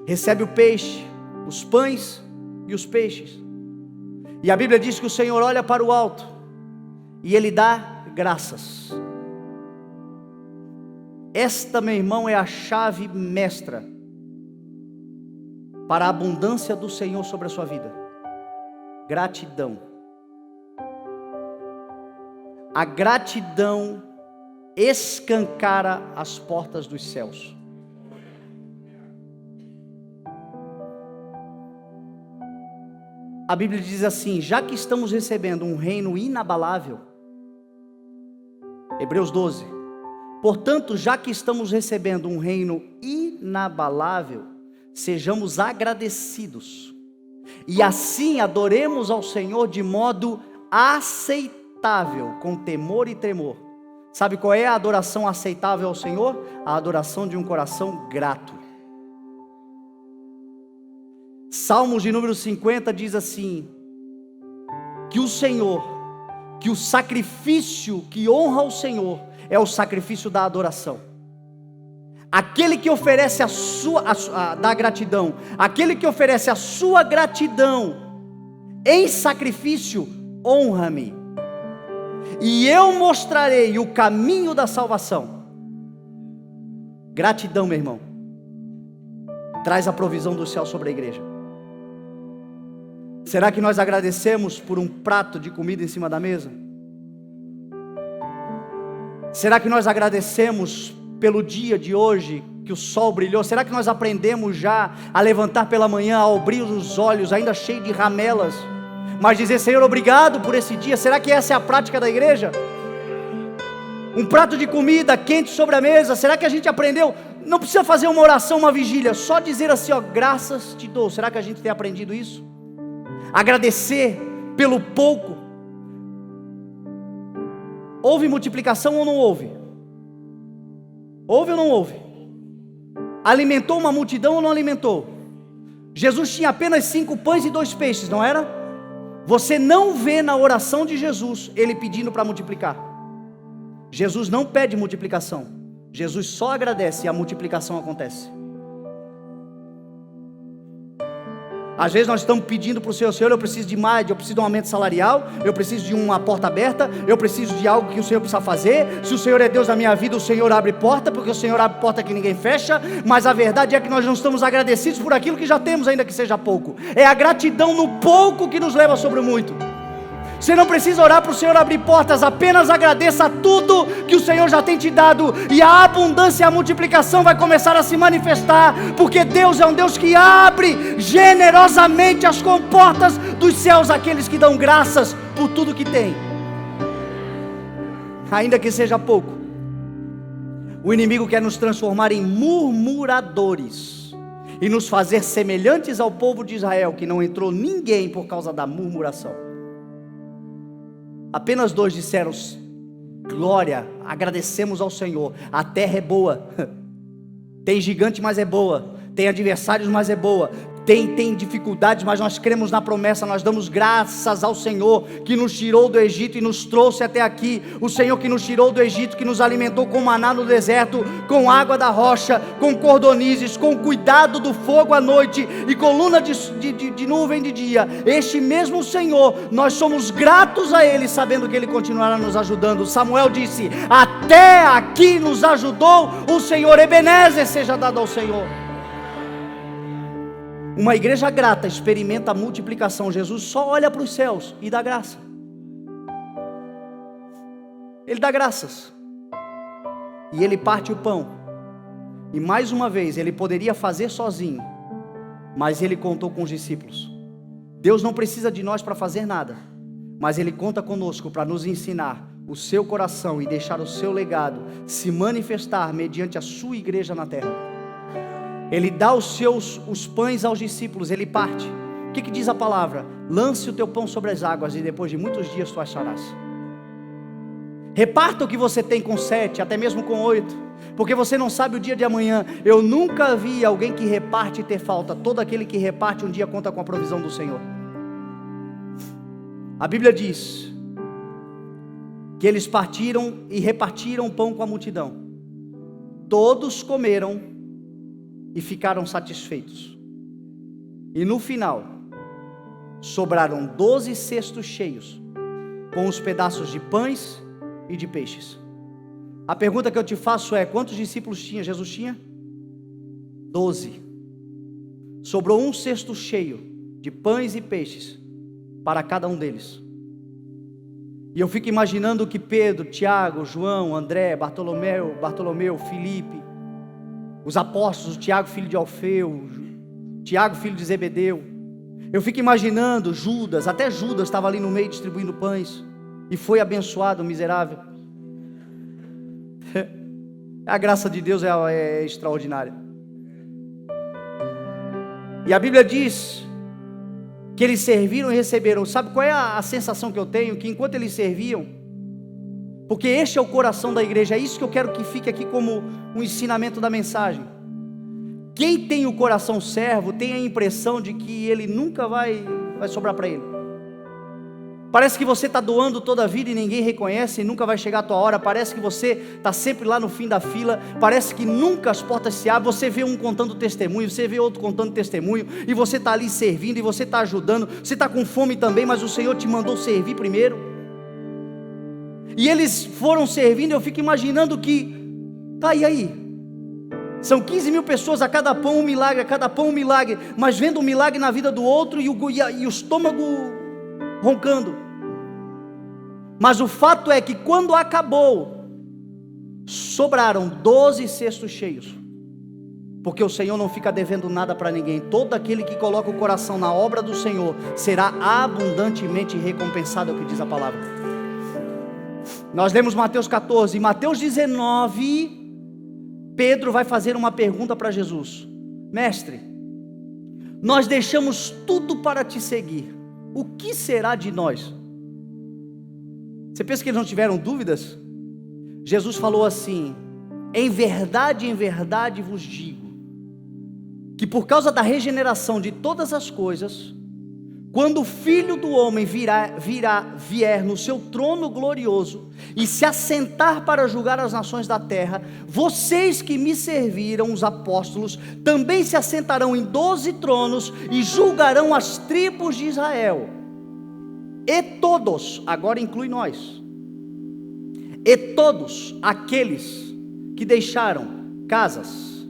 recebe o peixe, os pães e os peixes. E a Bíblia diz que o Senhor olha para o alto e Ele dá graças. Esta, meu irmão, é a chave mestra para a abundância do Senhor sobre a sua vida. Gratidão. A gratidão escancara as portas dos céus. A Bíblia diz assim: já que estamos recebendo um reino inabalável, Hebreus 12, portanto, já que estamos recebendo um reino inabalável, sejamos agradecidos, e assim adoremos ao Senhor de modo aceitável, com temor e tremor. Sabe qual é a adoração aceitável ao Senhor? A adoração de um coração grato. Salmos de número 50 diz assim: que o Senhor, que o sacrifício que honra o Senhor é o sacrifício da adoração. Aquele que oferece da gratidão, aquele que oferece a sua gratidão em sacrifício, honra-me, e eu mostrarei o caminho da salvação. Gratidão, meu irmão, traz a provisão do céu sobre a igreja. Será que nós agradecemos por um prato de comida em cima da mesa? Será que nós agradecemos pelo dia de hoje, que o sol brilhou? Será que nós aprendemos já a levantar pela manhã, a abrir os olhos, ainda cheio de ramelas, mas dizer: Senhor, obrigado por esse dia? Será que essa é a prática da igreja? Um prato de comida quente sobre a mesa, será que a gente aprendeu? Não precisa fazer uma oração, uma vigília, só dizer assim: ó, graças te dou. Será que a gente tem aprendido isso? Agradecer pelo pouco. Houve multiplicação ou não houve? Houve ou não houve? Alimentou uma multidão ou não alimentou? Jesus tinha apenas 5 pães e 2 peixes, não era? Você não vê na oração de Jesus ele pedindo para multiplicar. Jesus não pede multiplicação, Jesus só agradece e a multiplicação acontece. Às vezes nós estamos pedindo para o Senhor: Senhor, eu preciso de mais, eu preciso de um aumento salarial, eu preciso de uma porta aberta, eu preciso de algo que o Senhor precisa fazer. Se o Senhor é Deus da minha vida, o Senhor abre porta, porque o Senhor abre porta que ninguém fecha. Mas a verdade é que nós não estamos agradecidos por aquilo que já temos, ainda que seja pouco. É a gratidão no pouco que nos leva sobre o muito. Você não precisa orar para o Senhor abrir portas, apenas agradeça tudo que o Senhor já tem te dado, e a abundância e a multiplicação vai começar a se manifestar, porque Deus é um Deus que abre generosamente as comportas dos céus àqueles que dão graças por tudo que tem, ainda que seja pouco. O inimigo quer nos transformar em murmuradores e nos fazer semelhantes ao povo de Israel, que não entrou ninguém por causa da murmuração. Apenas 2 disseram: glória, agradecemos ao Senhor. A terra é boa, tem gigante, mas é boa, tem adversários, mas é boa, tem dificuldades, mas nós cremos na promessa. Nós damos graças ao Senhor que nos tirou do Egito e nos trouxe até aqui. O Senhor que nos tirou do Egito, que nos alimentou com maná no deserto, com água da rocha, com cordonizes, com cuidado do fogo à noite e coluna de nuvem de dia. Este mesmo Senhor, nós somos gratos a Ele, sabendo que Ele continuará nos ajudando. Samuel disse: até aqui nos ajudou o Senhor. Ebenezer seja dado ao Senhor. Uma igreja grata experimenta a multiplicação. Jesus só olha para os céus e dá graça. Ele dá graças. E ele parte o pão. E mais uma vez, ele poderia fazer sozinho. mas Ele contou com os discípulos. Deus não precisa de nós para fazer nada, mas Ele conta conosco para nos ensinar o seu coração e deixar o seu legado se manifestar mediante a sua igreja na terra. Ele dá os pães aos discípulos, Ele parte. O que diz a palavra? Lance o teu pão sobre as águas e depois de muitos dias tu acharás. Reparta o que você tem com 7, até mesmo com 8, porque você não sabe o dia de amanhã. Eu nunca vi alguém que reparte e ter falta. Todo aquele que reparte um dia conta com a provisão do Senhor. A Bíblia diz que eles partiram e repartiram o pão com a multidão. Todos comeram e ficaram satisfeitos. E no final, sobraram 12 cestos cheios, com os pedaços de pães e de peixes. A pergunta que eu te faço é: quantos discípulos tinha? Jesus tinha 12. Sobrou um cesto cheio de pães e peixes para cada um deles. E eu fico imaginando que Pedro, Tiago, João, André, Bartolomeu, Filipe, os apóstolos, Tiago filho de Alfeu, Tiago filho de Zebedeu, eu fico imaginando Judas, até Judas estava ali no meio distribuindo pães, e foi abençoado, miserável. A graça de Deus é extraordinária. E a Bíblia diz que eles serviram e receberam. Sabe qual é a sensação que eu tenho? Que enquanto eles serviam, porque este é o coração da igreja, é isso que eu quero que fique aqui como um ensinamento da mensagem. Quem tem o coração servo tem a impressão de que ele nunca vai sobrar para ele. Parece que você está doando toda a vida e ninguém reconhece, e nunca vai chegar a tua hora. Parece que você está sempre lá no fim da fila. Parece que nunca as portas se abrem. Você vê um contando testemunho, você vê outro contando testemunho, e você está ali servindo, e você está ajudando. Você está com fome também, mas o Senhor te mandou servir primeiro. E eles foram servindo. Eu fico imaginando que, tá, e aí? São 15 mil pessoas, a cada pão um milagre, a cada pão um milagre, mas vendo um milagre na vida do outro e o estômago roncando. Mas o fato é que quando acabou, sobraram 12 cestos cheios, porque o Senhor não fica devendo nada para ninguém. Todo aquele que coloca o coração na obra do Senhor será abundantemente recompensado, é o que diz a palavra. Nós lemos Mateus 14, em Mateus 19, Pedro vai fazer uma pergunta para Jesus: Mestre, nós deixamos tudo para te seguir, o que será de nós? Você pensa que eles não tiveram dúvidas? Jesus falou assim: em verdade vos digo, que por causa da regeneração de todas as coisas, quando o Filho do Homem vier no seu trono glorioso e se assentar para julgar as nações da terra, vocês que me serviram, os apóstolos, também se assentarão em 12 tronos e julgarão as tribos de Israel. E todos, agora inclui nós, e todos aqueles que deixaram casas,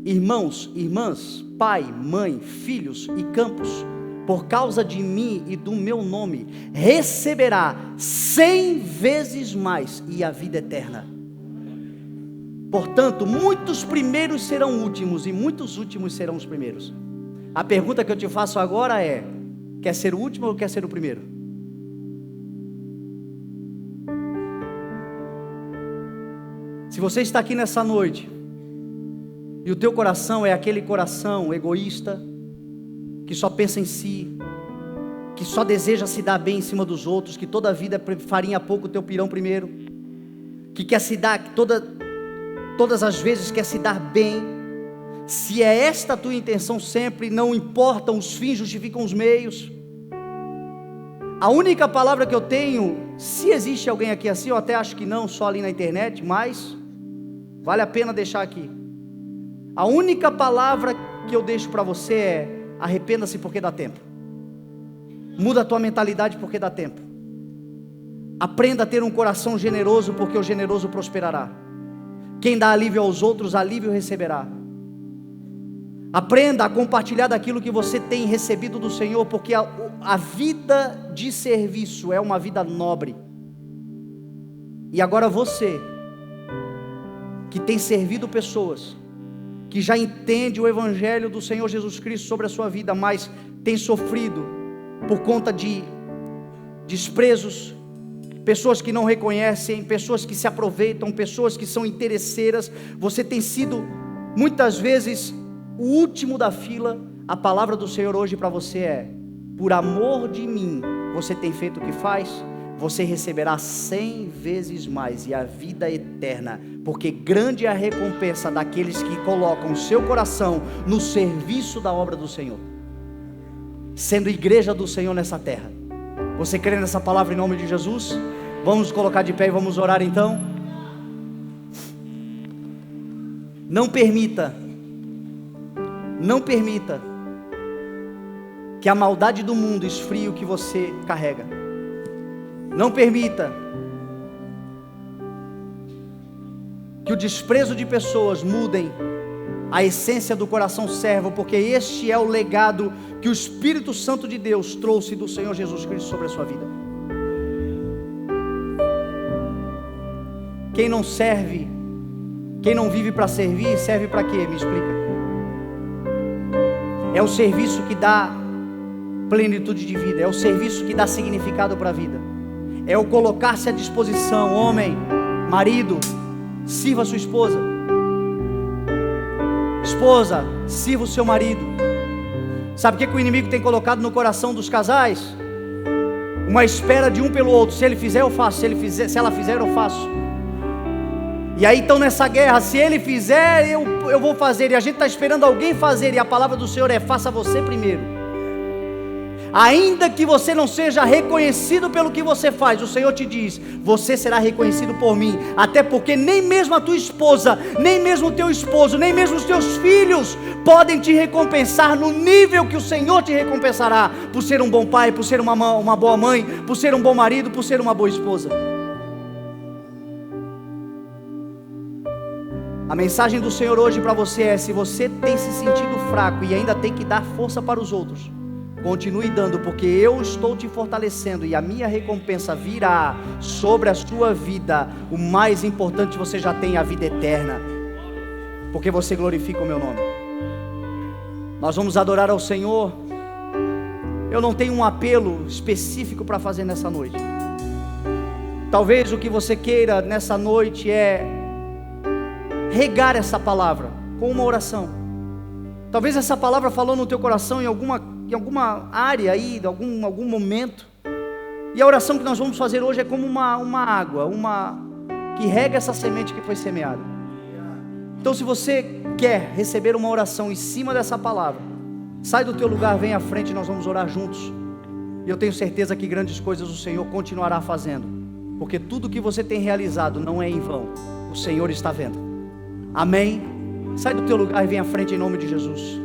irmãos, irmãs, pai, mãe, filhos e campos, por causa de mim e do meu nome, receberá 100 vezes mais e a vida eterna. Portanto, muitos primeiros serão últimos e muitos últimos serão os primeiros. A pergunta que eu te faço agora é: quer ser o último ou quer ser o primeiro? Se você está aqui nessa noite e o teu coração é aquele coração egoísta, que só pensa em si, que só deseja se dar bem em cima dos outros, que toda a vida farinha pouco o teu pirão primeiro, que quer se dar, todas as vezes quer se dar bem, se é esta a tua intenção sempre, não importam os fins, justificam os meios. A única palavra que eu tenho, se existe alguém aqui assim, eu até acho que não, só ali na internet, mas vale a pena deixar aqui. A única palavra que eu deixo para você é: arrependa-se porque dá tempo. Muda a tua mentalidade porque dá tempo. Aprenda a ter um coração generoso, porque o generoso prosperará. Quem dá alívio aos outros, alívio receberá. Aprenda a compartilhar daquilo que você tem recebido do Senhor, porque a vida de serviço é uma vida nobre. E agora você, que tem servido pessoas, que já entende o Evangelho do Senhor Jesus Cristo sobre a sua vida, mas tem sofrido por conta de desprezos, pessoas que não reconhecem, pessoas que se aproveitam, pessoas que são interesseiras. Você tem sido muitas vezes o último da fila. A palavra do Senhor hoje para você é: por amor de mim, você tem feito o que faz, você receberá 100 vezes mais, e a vida eterna, porque grande é a recompensa daqueles que colocam o seu coração no serviço da obra do Senhor, sendo igreja do Senhor nessa terra. Você crê nessa palavra em nome de Jesus? Vamos nos colocar de pé e vamos orar então. Não permita que a maldade do mundo esfrie o que você carrega. Não permita que o desprezo de pessoas mudem a essência do coração servo, porque este é o legado que o Espírito Santo de Deus trouxe do Senhor Jesus Cristo sobre a sua vida. Quem não serve, quem não vive para servir, serve para quê? Me explica. É o serviço que dá plenitude de vida, é o serviço que dá significado para a vida, é o colocar-se à disposição. Homem, marido, sirva a sua esposa. Esposa, sirva o seu marido. Sabe o que o inimigo tem colocado no coração dos casais? Uma espera de um pelo outro. Se ele fizer, eu faço. Se ela fizer, eu faço. E aí estão nessa guerra: se ele fizer, eu vou fazer. E a gente está esperando alguém fazer, e a palavra do Senhor é: faça você primeiro. Ainda que você não seja reconhecido pelo que você faz, o Senhor te diz: você será reconhecido por mim. Até porque nem mesmo a tua esposa, nem mesmo o teu esposo, nem mesmo os teus filhos podem te recompensar no nível que o Senhor te recompensará, por ser um bom pai, por ser uma boa mãe, por ser um bom marido, por ser uma boa esposa. A mensagem do Senhor hoje para você é: se você tem se sentido fraco e ainda tem que dar força para os outros, continue dando, porque eu estou te fortalecendo e a minha recompensa virá sobre a sua vida. O mais importante, você já tem a vida eterna, porque você glorifica o meu nome. Nós vamos adorar ao Senhor. Eu não tenho um apelo específico para fazer nessa noite. Talvez o que você queira nessa noite é regar essa palavra com uma oração. Talvez essa palavra falou no teu coração em alguma área aí, de algum momento. E a oração que nós vamos fazer hoje é como uma água, que rega essa semente que foi semeada. Então, se você quer receber uma oração em cima dessa palavra, sai do teu lugar, vem à frente e nós vamos orar juntos. E eu tenho certeza que grandes coisas o Senhor continuará fazendo, porque tudo que você tem realizado não é em vão. O Senhor está vendo. Amém? Sai do teu lugar e vem à frente em nome de Jesus.